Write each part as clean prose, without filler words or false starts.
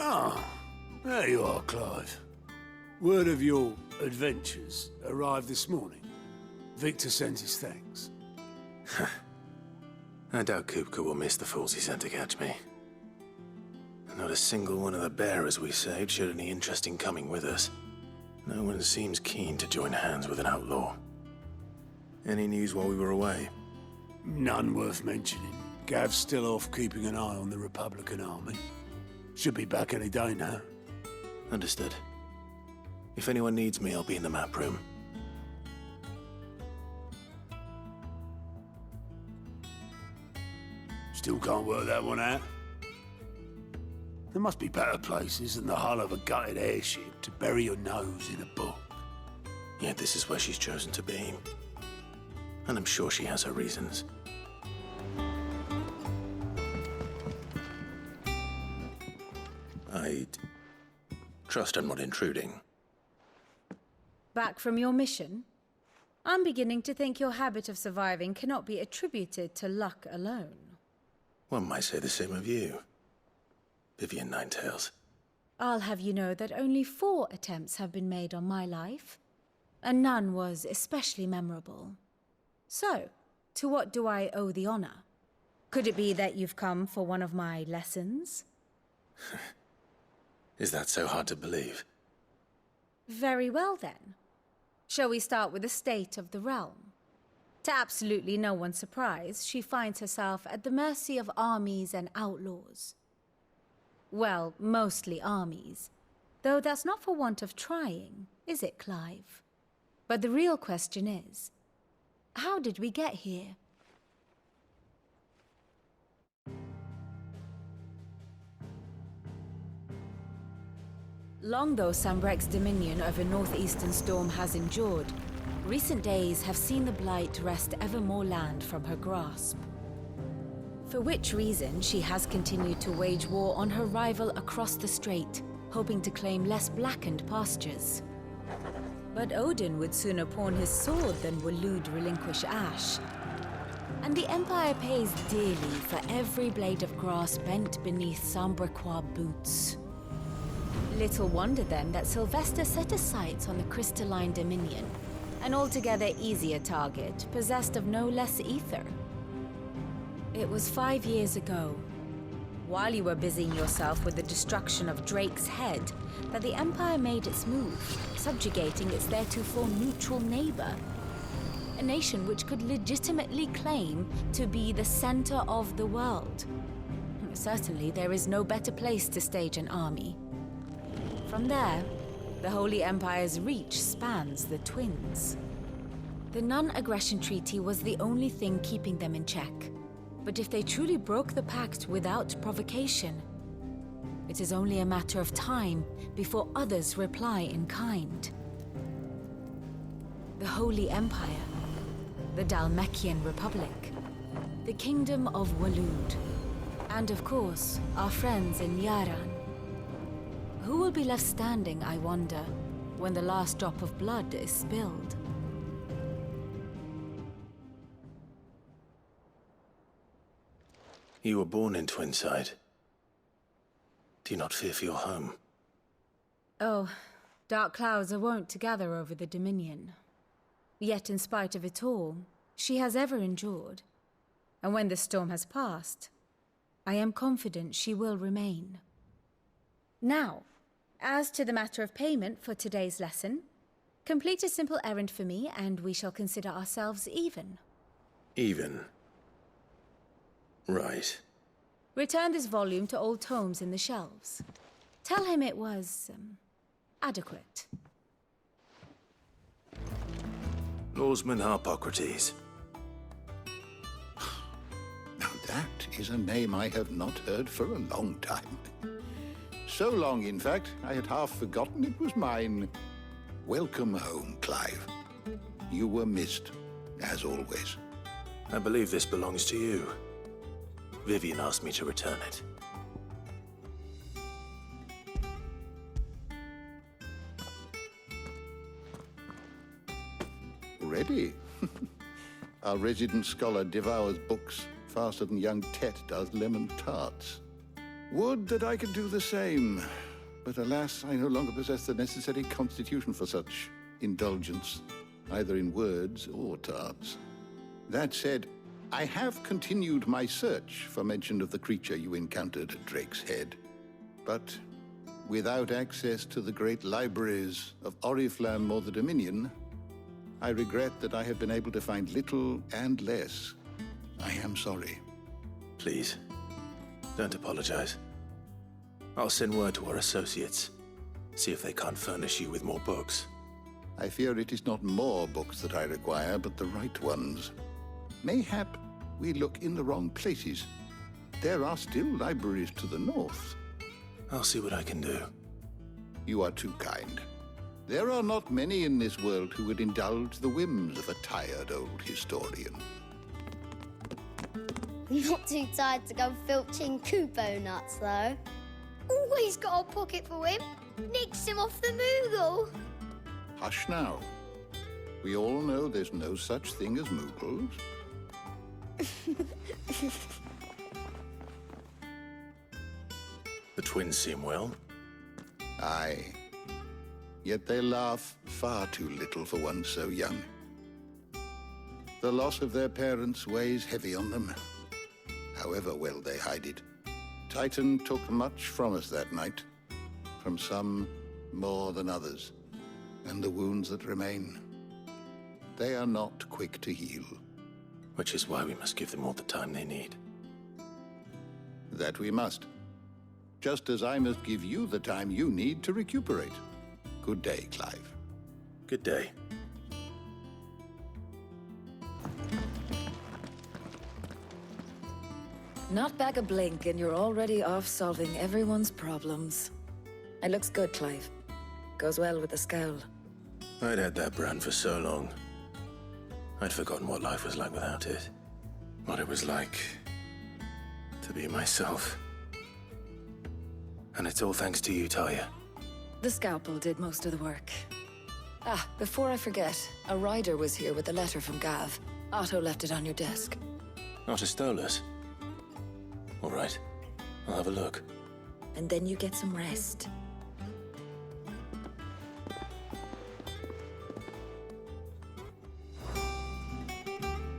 Ah, there you are, Clive. Word of your adventures arrived this morning. Victor sent his thanks. I doubt Kupka will miss the fools he sent to catch me. Not a single one of the bearers we saved showed any interest in coming with us. No one seems keen to join hands with an outlaw. Any news while we were away? None worth mentioning. Gav's still off keeping an eye on the Republican army. Should be back any day now. Understood. If anyone needs me, I'll be in the map room. Still can't work that one out? There must be better places than the hull of a gutted airship to bury your nose in a book. Yet this is where she's chosen to be. And I'm sure she has her reasons. I trust I'm not intruding. Back from your mission? I'm beginning to think your habit of surviving cannot be attributed to luck alone. One might say the same of you, Vivian Ninetails. I'll have you know that only 4 attempts have been made on my life, and none was especially memorable. So, to what do I owe the honor? Could it be that you've come for one of my lessons? Is that so hard to believe? Very well then. Shall we start with the state of the realm? To absolutely no one's surprise, she finds herself at the mercy of armies and outlaws. Well, mostly armies. Though that's not for want of trying, is it, Clive? But the real question is, how did we get here? Long though Sambrek's dominion over northeastern Storm has endured, recent days have seen the Blight wrest ever more land from her grasp. For which reason she has continued to wage war on her rival across the strait, hoping to claim less blackened pastures. But Odin would sooner pawn his sword than Waloed relinquish Ash. And the Empire pays dearly for every blade of grass bent beneath Sambrequois boots. Little wonder then that Sylvester set his sights on the crystalline dominion, an altogether easier target, possessed of no less ether. It was 5 years ago, while you were busying yourself with the destruction of Drake's head, that the Empire made its move, subjugating its theretofore neutral neighbor. A nation which could legitimately claim to be the center of the world. Certainly, there is no better place to stage an army. From there, the Holy Empire's reach spans the Twins. The non-aggression treaty was the only thing keeping them in check. But if they truly broke the pact without provocation, it is only a matter of time before others reply in kind. The Holy Empire, the Dhalmekian Republic, the Kingdom of Waloed, and of course, our friends in Yaran. Who will be left standing, I wonder, when the last drop of blood is spilled? You were born in Twinside. Do you not fear for your home? Oh, dark clouds are wont to gather over the Dominion. Yet in spite of it all, she has ever endured. And when the storm has passed, I am confident she will remain. Now, as to the matter of payment for today's lesson, complete a simple errand for me and we shall consider ourselves even. Even? Right. Return this volume to old tomes in the shelves. Tell him it was, adequate. Lawsman Harpocrates. Now that is a name I have not heard for a long time. So long, in fact, I had half forgotten it was mine. Welcome home, Clive. You were missed, as always. I believe this belongs to you. Vivian asked me to return it. Ready? Our resident scholar devours books faster than young Tet does lemon tarts. Would that I could do the same, but alas, I no longer possess the necessary constitution for such indulgence, either in words or tarts. That said, I have continued my search for mention of the creature you encountered at Drake's Head, but without access to the great libraries of Oriflamme or the Dominion, I regret that I have been able to find little and less. I am sorry. Please, don't apologize. I'll send word to our associates, see if they can't furnish you with more books. I fear it is not more books that I require, but the right ones. Mayhap we look in the wrong places. There are still libraries to the north. I'll see what I can do. You are too kind. There are not many in this world who would indulge the whims of a tired old historian. Not too tired to go filching Kupo nuts, though. Always got a pocket for him. Nicks him off the Moogle. Hush now. We all know there's no such thing as Moogles. The twins seem well. Aye. Yet they laugh far too little for one so young. The loss of their parents weighs heavy on them, however well they hide it. Titan took much from us that night, from some more than others, and the wounds that remain, they are not quick to heal. Which is why we must give them all the time they need. That we must. Just as I must give you the time you need to recuperate. Good day, Clive. Good day. Not back a blink and you're already off solving everyone's problems. It looks good, Clive. Goes well with the scowl. I'd had that brand for so long. I'd forgotten what life was like without it. What it was like to be myself. And it's all thanks to you, Talia. The scalpel did most of the work. Ah, before I forget, a rider was here with a letter from Gav. Otto left it on your desk. Not a Stolas. All right, I'll have a look. And then you get some rest.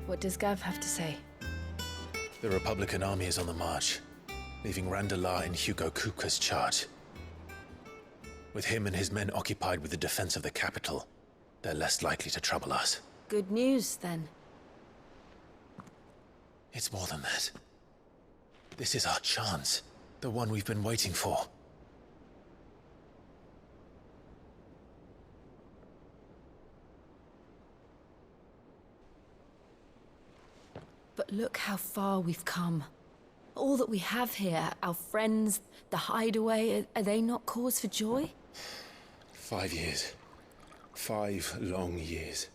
What does Gav have to say? The Republican army is on the march, leaving Randalar in Hugo Kuka's charge. With him and his men occupied with the defense of the capital, they're less likely to trouble us. Good news, then. It's more than that. This is our chance, the one we've been waiting for. But look how far we've come. All that we have here, our friends, the hideaway, are they not cause for joy? 5 years. 5 long years.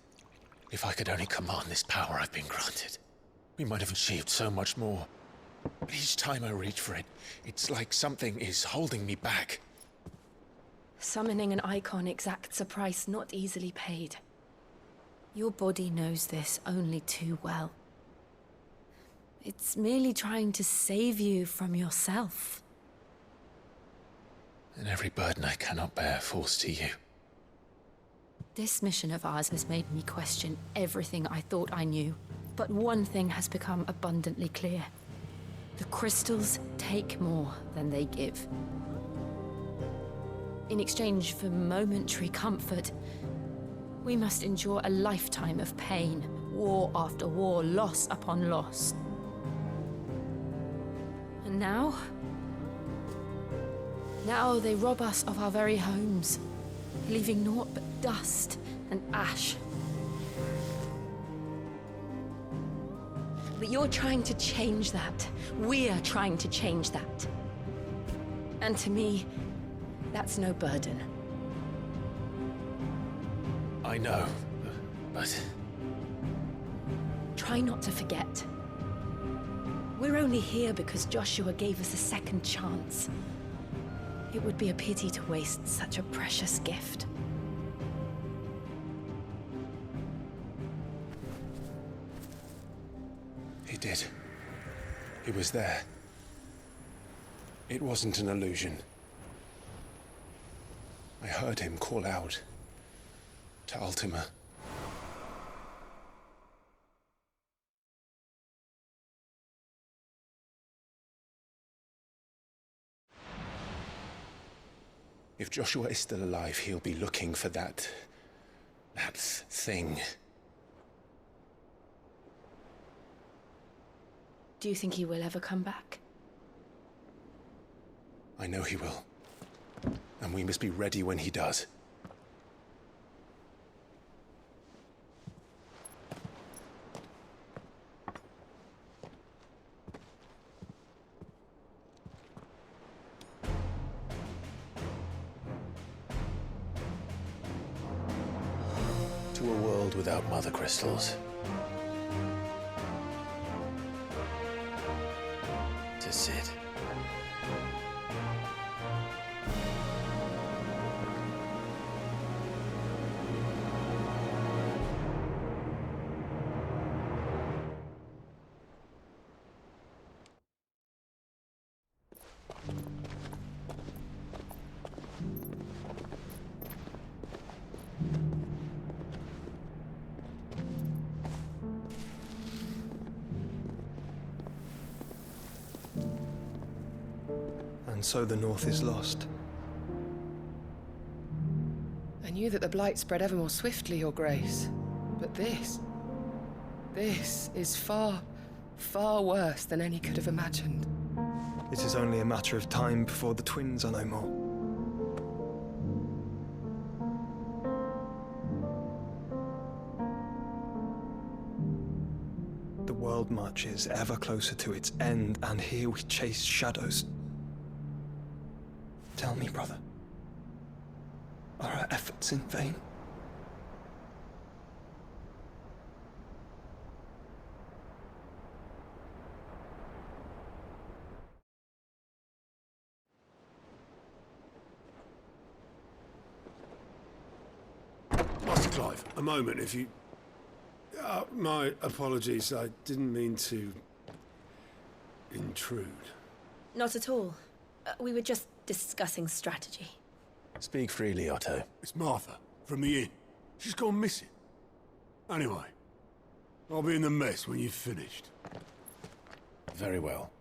If I could only command this power I've been granted, we might have achieved so much more. But each time I reach for it, it's like something is holding me back. Summoning an icon exacts a price not easily paid. Your body knows this only too well. It's merely trying to save you from yourself. And every burden I cannot bear falls to you. This mission of ours has made me question everything I thought I knew. But one thing has become abundantly clear. The crystals take more than they give. In exchange for momentary comfort, we must endure a lifetime of pain, war after war, loss upon loss. And now they rob us of our very homes, leaving naught but dust and ash. But you're trying to change that. We're trying to change that. And to me, that's no burden. I know, but... Try not to forget. We're only here because Joshua gave us a second chance. It would be a pity to waste such a precious gift. He did. He was there. It wasn't an illusion. I heard him call out to Ultima. If Joshua is still alive, he'll be looking for that thing. Do you think he will ever come back? I know he will. And we must be ready when he does. To a world without mother crystals. To Sid. And so the North is lost. I knew that the Blight spread ever more swiftly, Your Grace. But this is far, far worse than any could have imagined. It is only a matter of time before the twins are no more. The world marches ever closer to its end, and here we chase shadows. Tell me, brother, are our efforts in vain? Master Clive, a moment, if you... my apologies, I didn't mean to... intrude. Not at all. We were just discussing strategy. Speak freely, Otto. It's Martha, from the inn. She's gone missing. Anyway, I'll be in the mess when you've finished. Very well.